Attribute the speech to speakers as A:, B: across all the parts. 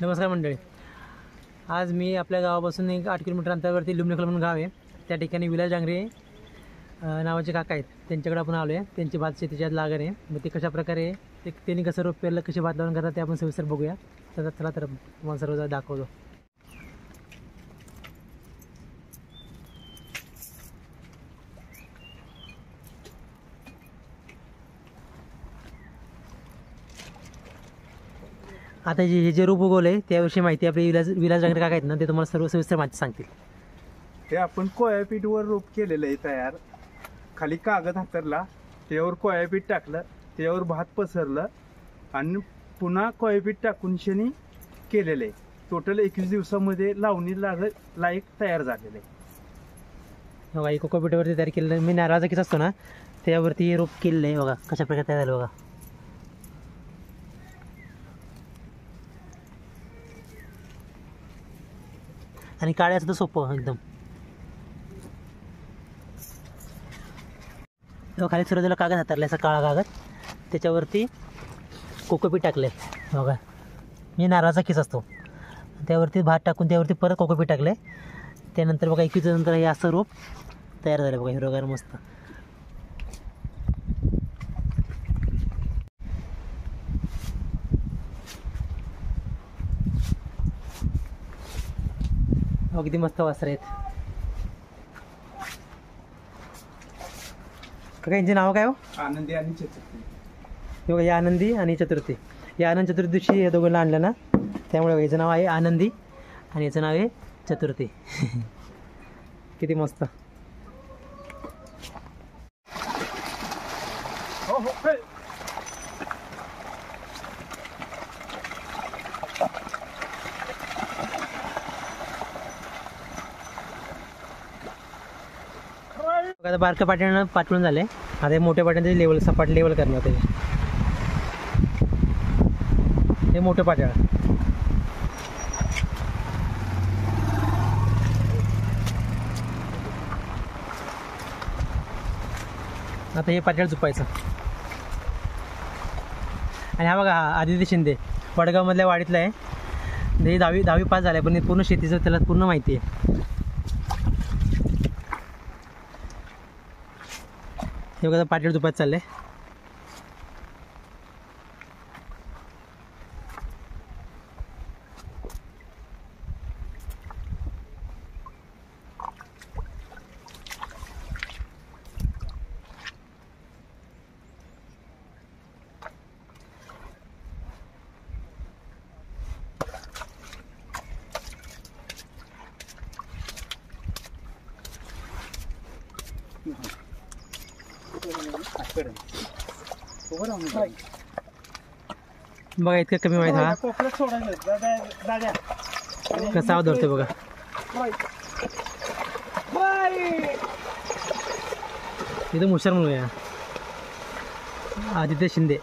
A: नमस्कार मंडळी. आज मी आपल्या गावापासून एक 8 किलोमीटर अंतरावरती लुमनेखल म्हणून गाव आहे. त्या ठिकाणी विलास डांगरे नावाचे काका आहेत. त्यांच्याकडे आपण आलो आहे. त्यांची भात शेतीच्या लागण आहे. मग ते कशा प्रकारे त्यांनी कसं रोप पेरलं, कशी भात लावून करतात ते आपण सविस्तर बघूया. चला तर तुम्हाला सर्व दाखवतो. आता हे जे रोप उगवलं आहे त्याविषयी माहिती आपले विलास डांगरे काका आहेत ना, ते तुम्हाला सर्व सविस्तर माहिती सांगतील.
B: ते आपण कोयापीठवर रोप केलेलं आहे तयार. खाली कागद हातरला, त्यावर कोयापीठ टाकलं, त्यावर भात पसरलं आणि पुन्हा कोयापीठ टाकून शनी केलेलं आहे. टोटल 21 दिवसामध्ये लावणी लायक तयार झालेलं आहे.
A: बघा, कोकोपीठावरती तयार केलेलं मी नारळाचा किस असतो ना त्यावरती हे रोप केलेलं आहे. बघा कशा प्रकारे तयार झालं. बघा आणि काळ्या असतं सोपं एकदम. खाली सुरुवातीला कागद हातारला, असा काळा कागद, त्याच्यावरती कोकोपीठ टाकले. बघा मी नारळाचा किस असतो त्यावरती भात टाकून त्यावरती परत कोकोपीठ टाकले. त्यानंतर बघा 21 नंतर हे असं रोप तयार झालं. बघा हिरवगार मस्त. अगदी मस्त वासर आहेत. काका यांचे नाव काय हो?
B: आनंदी आणि चतुर्थी.
A: बघा या आनंदी आणि चतुर्थी. या आनंद चतुर्थी दिवशी या दोघांना आणलं ना, त्यामुळे याचं नाव आहे आनंदी आणि याचं नाव आहे चतुर्थी. किती मस्त. आता बारक्या पाट्यानं पाठवून झाले. आता हे मोठ्या पाट्याने लेवल सपाट लेवल करणार ते. हे मोठं पाट्याळ. आता हे पाट्याळ झुपायचं. आणि हा बघा आदित्य शिंदे वडगावमधल्या वाडीतला आहे. हे 10वी पास झालं पण पूर्ण शेतीचं त्याला पूर्ण माहिती आहे. हे बघा पाट्याळ झुपायचं चाललंय. बघा इतकं कमी माहिती. हा कसा आवडतो बघा. इथं हुशार मुलगा आदित्य शिंदे.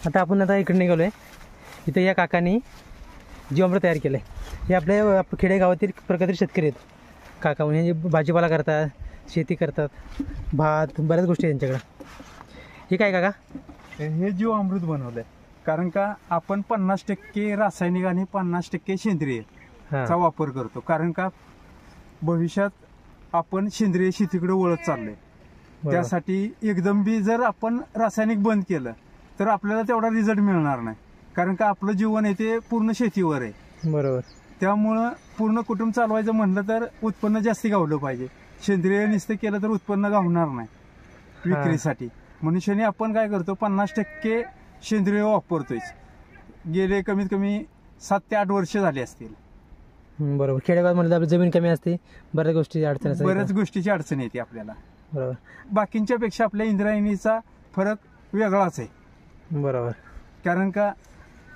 A: आता आपण इकडे निघालो आहे. इथं या काकांनी जीवामृत तयार केलं आहे. हे आपल्या खेडेगावातील प्रगतील शेतकरी आहेत. काका म्हणजे भाजीपाला करतात, शेती करतात, भात, बऱ्याच गोष्टी आहेत त्यांच्याकडं. हे काय काका?
B: हे जीवामृत बनवलं आहे. कारण का आपण 50% रासायनिक आणि 50% सेंद्रिय चा वापर करतो. कारण का भविष्यात आपण सेंद्रिय शेतीकडे वळत चाललोय. त्यासाठी एकदम बी जर आपण रासायनिक बंद केलं तर आपल्याला तेवढा रिझल्ट मिळणार नाही. कारण का आपलं जीवन आहे ते पूर्ण शेतीवर आहे.
A: बरोबर.
B: त्यामुळं पूर्ण कुटुंब चालवायचं म्हटलं तर उत्पन्न जास्ती गावलं पाहिजे. सेंद्रिय नुसतं केलं तर उत्पन्न गावणार नाही विक्रीसाठी. मनुष्याने आपण काय करतो 50% सेंद्रिय वापरतोय. गेले कमीत कमी 7 ते 8 वर्ष झाली असतील.
A: बरोबर. खेडेगावात म्हणलं आपली जमीन कमी असते, बऱ्याच गोष्टीची अडचण
B: येते आपल्याला.
A: बरोबर.
B: बाकींच्या पेक्षा आपल्या इंद्रायणीचा फरक वेगळाच आहे.
A: बरोबर.
B: कारण का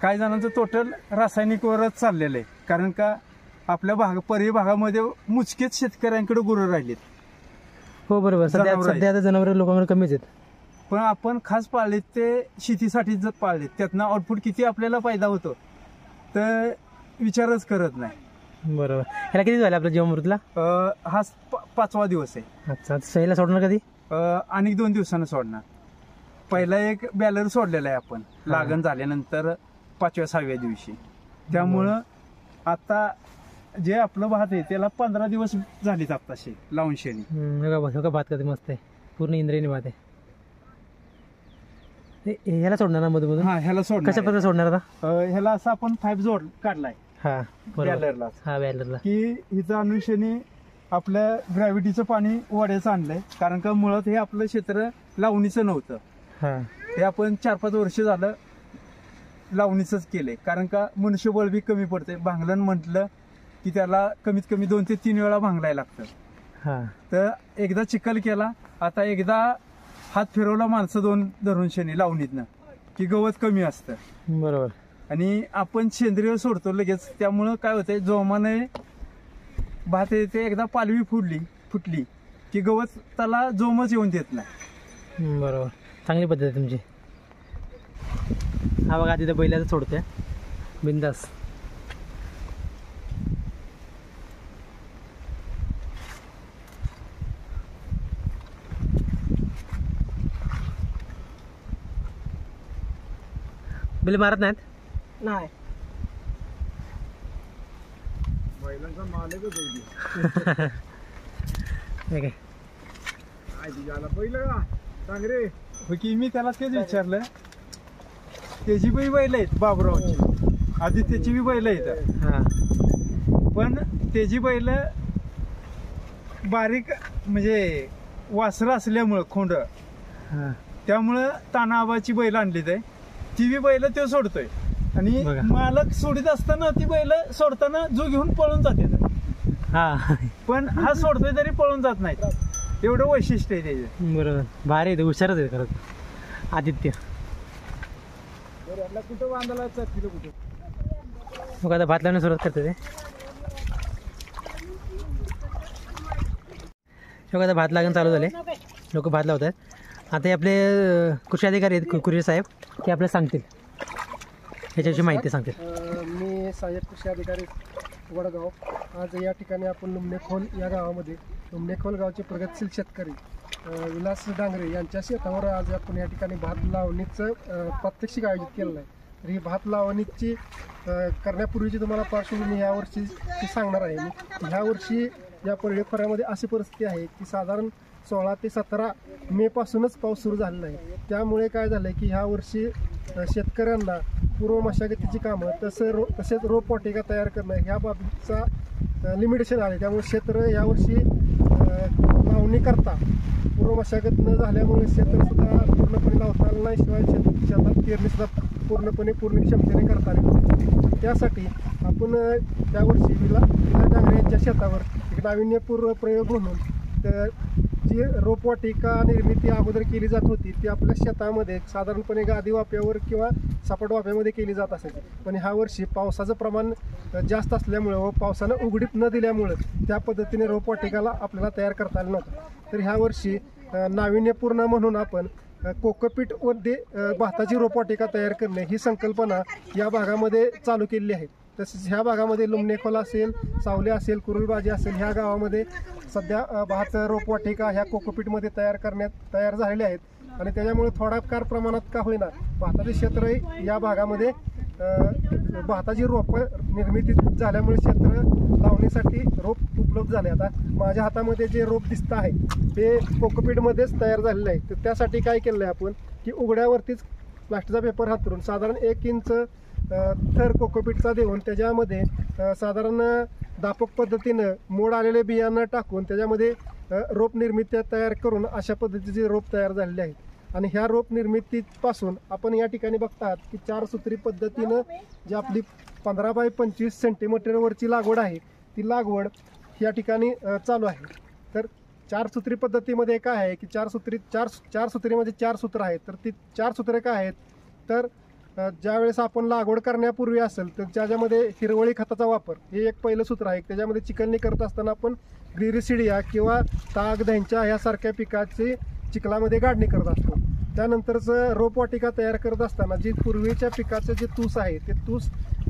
B: काही जणांचं टोटल रासायनिकवरच चाललेलं आहे. कारण का आपल्या परिभागामध्ये मुजकेच शेतकऱ्यांकडे गुरं राहिलेत.
A: हो बरोबर. सध्या जनावर लोकांकडे कमीच आहेत.
B: पण आपण खास पाळलेत ते शेतीसाठी पाळलेत. त्यातनं आउटपुट किती आपल्याला फायदा होतो तर विचारच करत नाही.
A: बरोबर. ह्याला किती झालं आपल्या जीवामृतला?
B: हा 5वा दिवस आहे.
A: अच्छा. सहीला सोडणार कधी?
B: आणि 2 दिवसानं सोडणार. पहिला एक बॅलर सोडलेला आहे आपण लागण झाल्यानंतर 5व्या-6व्या दिवशी. त्यामुळं आता जे आपलं भात आहे त्याला 15 दिवस झालीत आत्ताशे लावून शेणी.
A: बघा भात कधी मस्त आहे, पूर्ण इंद्रियनी भात आहे. ह्याला सोडणार ना मधून?
B: हा, ह्याला सोडणार.
A: कशा प्रकारे सोडणार आता?
B: ह्याला असं आपण 5 जोड काढलाय
A: हा
B: बॅलरला.
A: हा बॅलरला
B: की हिचं अनुषणी आपल्या ग्रॅव्हिटीचं पाणी वड्याचं आणलंय. कारण का मुळात हे आपलं क्षेत्र लावणीचं नव्हतं.
A: हा,
B: हे आपण 4-5 वर्ष झालं लावणीचंच केलंय. कारण का मनुष्यबळ बी कमी पडते. भांगलन म्हटलं की त्याला कमीत कमी 2 ते 3 वेळा भांगलायला लागतं.
A: हा.
B: तर एकदा चिखल केला, आता एकदा हात फिरवला माणसं 2 धरून शेणी लावणीतनं की गवत कमी असतं.
A: बरोबर.
B: आणि आपण सेंद्रिय सोडतो लगेच. त्यामुळं काय होतंय, जोमाने भात येते. एकदा पालवी फुटली की गवत त्याला जोमच येऊन देत नाही.
A: बरोबर. चांगली पद्धत आहे तुमची. हा बघा तिथे बैलाचं सोडते बिंदास. बैल मारत नाहीत?
B: नाही. बैलांचा मालकच होती.
A: ठीक आहे.
B: बैल का सांग रे. की मी त्याला तेच विचारलं. त्याची बी बैल आहेत बाबुरावची, आदित्यची बी बैल आहेत.
A: हा.
B: पण त्याची बैल बारीक म्हणजे वासरं असल्यामुळं खोंड,
A: हा.
B: त्यामुळं तानाबाची बैल आणली आहे. ती बी बैल तो सोडतोय. आणि
A: बघा.
B: मालक सोडित असताना ती बैल सोडताना जो घेऊन पळून जाते.
A: हा.
B: पण हा सोडतोय तरी पळून जात नाही. एवढं वैशिष्ट्य आहे त्याचे.
A: बरोबर. भारी आहे, हुशारच आहे खरंच आदित्य.
B: कुठं बांधायला कुठं.
A: मग आता भात लावण्यास सुरुवात करते ते. बघा आता भात लागण चालू झाले, लोक भात लावत आहेत. आता हे आपले कृषी अधिकारी आहेत कुरियर साहेब, ते आपल्याला सांगतील ह्याच्याविषयी माहिती सांगतील.
C: मी सहाय्यक कृषी अधिकारी वडगाव. आज या ठिकाणी आपण लुमणेखोल या गावामध्ये लुमणेखोल गावचे प्रगतशील शेतकरी विलास डांगरे यांच्या शेतावर आज आपण या ठिकाणी भात लावणीचं प्रात्यक्षिक आयोजित केलेलं आहे. तर ही भात लावणीची करण्यापूर्वीची तुम्हाला पार्श्वभूमी यावर्षी सांगणार आहे मी. ह्या वर्षी या परळी खोऱ्यामध्ये अशी परिस्थिती आहे की साधारण 16 ते 17 मे पासूनच पाऊस सुरू झालेला आहे. त्यामुळे काय झालं आहे की ह्या वर्षी शेतकऱ्यांना पूर्व मशागतीची कामं तसेच रोपवाटिका तयार करणं ह्या बाबीचा लिमिटेशन आले. त्यामुळे क्षेत्र यावर्षी लावणी करता पूर्व मशागत न झाल्यामुळे क्षेत्रसुद्धा पूर्णपणे लावता आलं नाही. शिवाय शेतात पेरणीसुद्धा पूर्ण क्षमतेने करता आली. त्यासाठी आपण त्यावर्षी विला डांगरे यांच्या शेतावर एक नाविन्यपूर्ण प्रयोग म्हणून जी रोपवाटिका निर्मिती अगोदर केली जात होती ती आपल्या शेतामध्ये साधारणपणे गादी वाफ्यावर किंवा सपाट वाफ्यामध्ये केली जात असायची. पण ह्या वर्षी पावसाचं प्रमाण जास्त असल्यामुळं व पावसानं उघडीप न दिल्यामुळं त्या पद्धतीने रोपवाटिकाला आपल्याला तयार करता आलं नव्हतं. तर ह्या वर्षी नाविन्यपूर्ण म्हणून आपण कोकोपीट मध्ये भाताची रोपवाटिका तयार करणे ही संकल्पना या भागामध्ये चालू केलेली आहे. तसेच ह्या भागामध्ये लुमणेखोल असेल, सावले असेल, कुरुलबाजी असेल ह्या गावामध्ये सध्या भात रोपवाटिका ह्या कोकोपीटमध्ये तयार झालेल्या आहेत. आणि त्याच्यामुळे थोडाफार प्रमाणात का होईना भाताचे क्षेत्र या भागामध्ये भाताची रोपं निर्मिती झाल्यामुळे क्षेत्र लावणीसाठी रोप उपलब्ध झाले. आता माझ्या हातामध्ये जे रोप दिसतं आहे ते कोकोपीटमध्येच तयार झालेलं आहे. तर त्यासाठी काय केलं आहे आपण की उघड्यावरतीच प्लास्टिकचा पेपर हातरून साधारण 1 इंच थर कोकोपीटचा देऊन त्याच्यामध्ये साधारण दापक पद्धतीनं मोड आलेले बियाणं टाकून त्याच्यामध्ये रोप निर्मिती तयार करून अशा पद्धतीचे रोप तयार झालेले आहेत. आणि ह्या रोप निर्मितीपासून आपण या ठिकाणी बघतात की 4 सूत्री पद्धतीनं जी आपली 15 बाय 25 सेंटीमीटरवरची लागवड आहे ती लागवड या ठिकाणी चालू आहे. तर 4 सूत्री पद्धतीमध्ये काय आहे की 4 सूत्रीमध्ये 4 सूत्र आहेत. तर ती 4 सूत्रे काय आहेत तर ज्यावेळेस आपण लागवड करण्यापूर्वी असेल तर ज्याच्यामध्ये हिरवळी खताचा वापर हे एक पहिलं सूत्र आहे. त्याच्यामध्ये चिकलणी करत असताना आपण ग्लिरिसिडिया किंवा ताग, दह्यांच्या ह्यासारख्या पिकाची चिखलामध्ये गाडणी करत असतो. त्यानंतरचं रोपवाटिका तयार करत असताना जी पूर्वीच्या पिकाचं जे तूस आहे ते तूस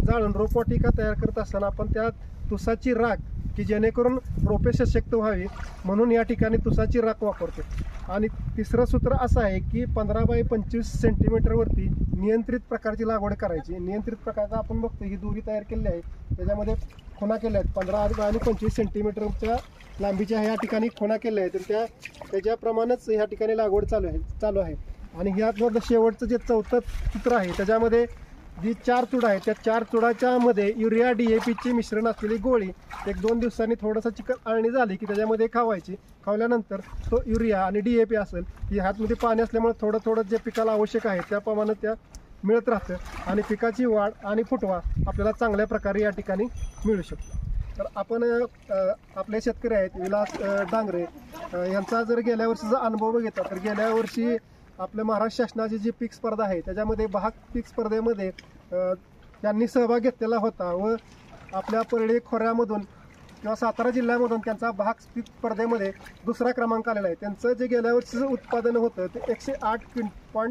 C: जाळून रोपवाटिका तयार करत असताना आपण त्या तुसाची राख की जेणेकरून रोपे सशक्त व्हावी म्हणून या ठिकाणी तुसाची राख वापरतो. आणि तिसरं सूत्र असं आहे की 15 बाय 25 सेंटीमीटरवरती नियंत्रित प्रकारची लागवड करायची. नियंत्रित प्रकारचा आपण बघतो ही दोरी तयार केली आहे, त्याच्यामध्ये खुणा केल्या आहेत 15 आणि 25 सेंटीमीटरच्या लांबीच्या ह्या ठिकाणी खुणा केल्या आहेत. तर त्याच्याप्रमाणेच ह्या ठिकाणी लागवड चालू आहे. आणि ह्यातलं शेवटचं जे चौथं सूत्र आहे त्याच्यामध्ये जी 4 चुडा आहे त्या 4 चुडाच्या मध्ये युरिया DAPची मिश्रण असलेली गोळी 1-2 दिवसांनी थोडासा चिकन आळणी झाली की त्याच्यामध्ये खावायची. खावल्यानंतर तो युरिया आणि DAP असेल ही ह्यातमध्ये पाणी असल्यामुळे थोडं थोडं जे पिकाला आवश्यक आहे त्याप्रमाणे त्या मिळत राहतं आणि पिकाची वाढ आणि फुटवा आपल्याला चांगल्या प्रकारे या ठिकाणी मिळू शकतो. तर आपण आपले शेतकरी आहेत विलास डांगरे यांचा जर गेल्या वर्षीचा अनुभव बघितला तर गेल्या वर्षी आपल्या महाराष्ट्र शासनाची जी पीक स्पर्धा आहे त्याच्यामध्ये बहाग पीक स्पर्धेमध्ये त्यांनी सहभाग घेतलेला होता व आपल्या परळी खोऱ्यामधून किंवा सातारा जिल्ह्यामधून त्यांचा बहाग पीक स्पर्धेमध्ये दुसरा क्रमांक आलेला आहे. त्यांचं जे गेल्या वर्षीचं उत्पादन होतं ते 108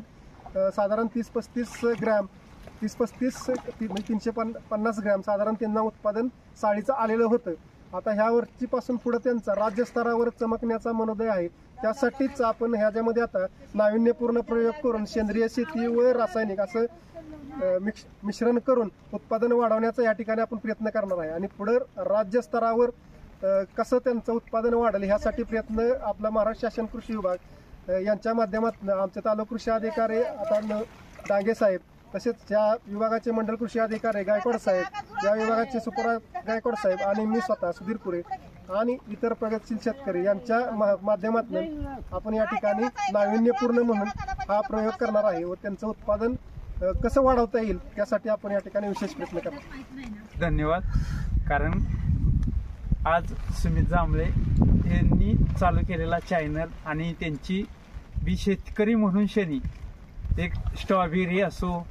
C: साधारण 30-35 ग्रॅम 350 ग्रॅम साधारण त्यांना उत्पादन साळीचं आलेलं होतं. आता ह्या वर्षीपासून पुढे त्यांचा राज्यस्तरावर चमकण्याचा मनोदय आहे. त्यासाठीच आपण ह्याच्यामध्ये आता नाविन्यपूर्ण प्रयोग करून सेंद्रिय शेती व रासायनिक असं मिश्रण करून उत्पादन वाढवण्याचा या ठिकाणी आपण प्रयत्न करणार आहे. आणि पुढे राज्यस्तरावर कसं त्यांचं उत्पादन वाढेल ह्यासाठी प्रयत्न आपला महाराष्ट्र शासन कृषी विभाग यांच्या माध्यमातून आमचे तालुका कृषी अधिकारी आता डांगे साहेब तसेच या विभागाचे मंडल कृषी अधिकारी गायकवाड साहेब, या विभागाचे सुपरवायझर गायकवाड साहेब आणि मी स्वतः सुधीर पुरे आणि इतर प्रगतशील शेतकरी यांच्या माध्यमातून आपण या ठिकाणी नाविन्यपूर्ण म्हणून हा प्रयोग करणार आहे व त्यांचं उत्पादन कसं वाढवता येईल त्यासाठी आपण या ठिकाणी विशेष प्रयत्न करणार.
B: धन्यवाद. कारण आज सुमित जांभळे यांनी चालू केलेला चॅनल आणि त्यांची बी शेतकरी म्हणून शनी एक स्ट्रॉबेरी असो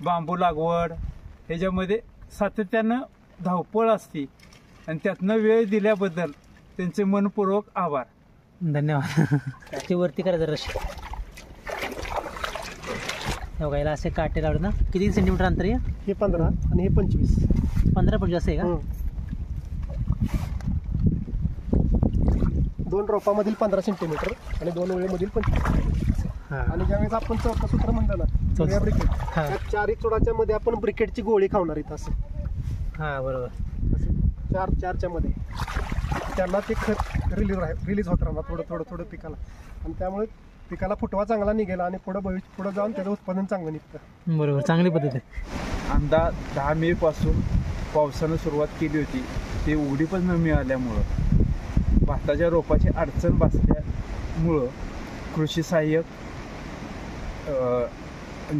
B: बांबू लागवड ह्याच्यामध्ये सातत्यानं धावपळ असते आणि त्यातनं वेळ दिल्याबद्दल त्यांचे मनपूर्वक आभार.
A: धन्यवाद. ते वरती करा जरा याला असे काटे लावले ना. किती सेंटीमीटर अंतर आहे
C: हे 15 आणि हे 25.
A: 15 जास्त आहे का?
C: 2 रोपामधील 15 सेंटीमीटर आणि 2 वेळेमधील 25. आणि ज्यावेळेस आपण चौथा सूत्र म्हणलं ना युरिया ब्रिकेट त्या 4 चुडाच्या मध्ये आपण ब्रिकेटची गोळी खावणार आहेत असं.
A: हा बरोबर.
C: असं 4च्या मध्ये त्यांना ते खत रिलीज होत राहणार थोडं पिकाला आणि त्यामुळे पिकाला फुटवा चांगला निघेल आणि पुढे जाऊन त्याचं उत्पादन चांगलं निघतं.
A: बरोबर, चांगली पद्धत आहे.
B: अंदाज 10 मे पासून पावसानं सुरुवात केली होती. ते उघडीपच न मिळाल्यामुळं भाताच्या रोपाची अडचण भासल्यामुळं कृषी सहाय्यक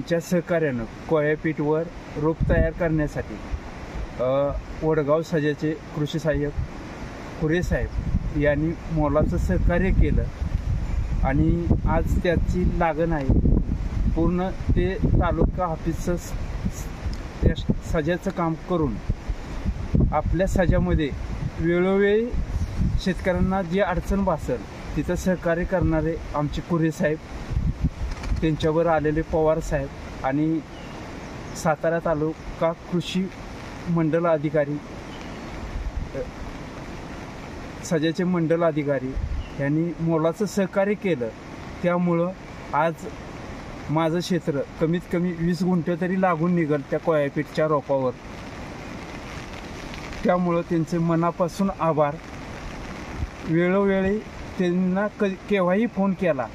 B: च्या सहकार्यानं कोळ्यापीठवर रोप तयार करण्यासाठी वडगाव सजाचे कृषी सहाय्यक खुरे साहेब यांनी मोलाचं सहकार्य केलं आणि आज त्याची लागण आहे. पूर्ण ते तालुका ऑफिसचं सजाचं काम करून आपल्या सजामध्ये वेळोवेळी शेतकऱ्यांना जी अडचण भासेल तिथं सहकार्य करणारे आमचे खुरे साहेब, त्यांच्यावर आलेले पवार साहेब आणि सातारा तालुका कृषी मंडल अधिकारी सजाचे मंडल अधिकारी यांनी मोलाचं सहकार्य केलं. त्यामुळं आज माझं क्षेत्र कमीत कमी 20 गुंठ तरी लागून निघेल त्या कोळ्यापीठच्या रोपावर. त्यामुळं त्यांचे मनापासून आभार. वेळोवेळी त्यांना केव्हाही फोन केला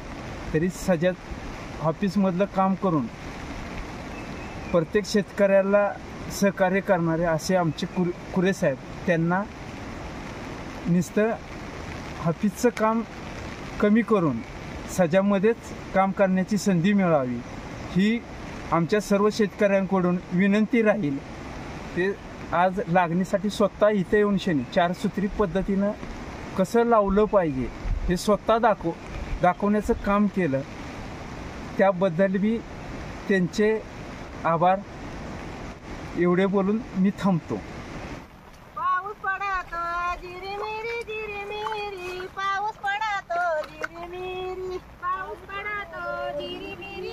B: तरी सजात ऑफिसमधलं काम करून प्रत्येक शेतकऱ्याला सहकार्य करणारे असे आमचे खुरे साहेब, त्यांना नुसतं ऑफिसचं काम कमी करून सजामध्येच काम करण्याची संधी मिळावी ही आमच्या सर्व शेतकऱ्यांकडून विनंती राहील. ते आज लागणीसाठी स्वतः इथे येऊन शनी 4 सूत्री पद्धतीनं कसं लावलं पाहिजे हे स्वतः दाखवण्याचं काम केलं. त्याबद्दल बी त्यांचे आभार. एवढे बोलून मी थांबतो.
D: पाऊस पडतो जिरीमिरी जिरीमिरी, पाऊस पडतो जिरीमिरी, पाऊस पडतो जिरीमिरी.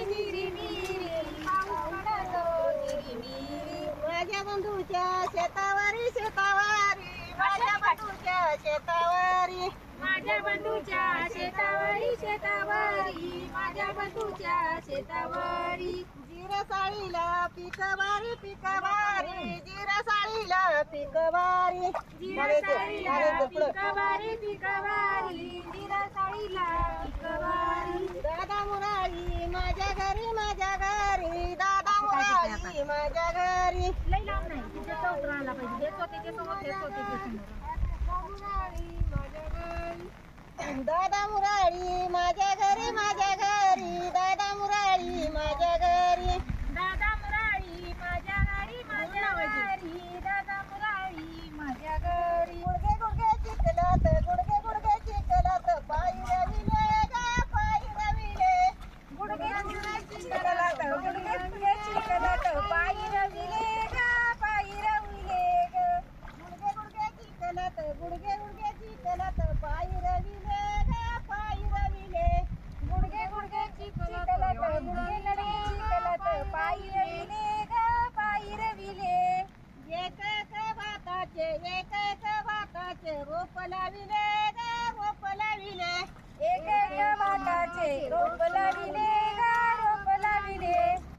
D: शेतावरी
E: माझ्या बंधूच्या शेतावरी शेतावरी माझ्या बंधूच्या शेतावरी
D: जिरसाळीला पिकवारी पिकवारी जिरसाळीला पिकवारी
E: जिरसाळीला पिकवारी पिकवारी जिरसाळीला पिकवारी
D: दादा मुरारी माझ्या घरी दादा मुरारी माझ्या घरी
E: लई लांब नाही तिथे चौक राहायला पाहिजे हेच होते ते समोर हेच होते ते समोर
D: दादा मुरारी माझ्या घरी दादा मुरारी माझ्या घरी
E: दादा मुरारी माझ्या घरी माझ्या घरी दादा मुरारी माझ्या घरी
D: गुडगे गुडगे चिखलात गुडगे गुडगे चिखलात पायी रविले ग पायी रविले
E: गुडगे गुडगे चिखलात गुडगे गुडगे चिखलात पायी रविले ग पायी रविले ग
D: गुडगे गुडगे चिखलात गुडगे गुडगे चिखलात पायी रविले ग पायी रविले
E: गुडगे गुडगे चिखलात गुडगे गुडगे चिखलात पायी रविले ग पायी रविले
D: एक एक भाताचे रोप लाविले ग रोप लाविले
E: एक एक भाताचे रोप लाविले ग रोप लाविले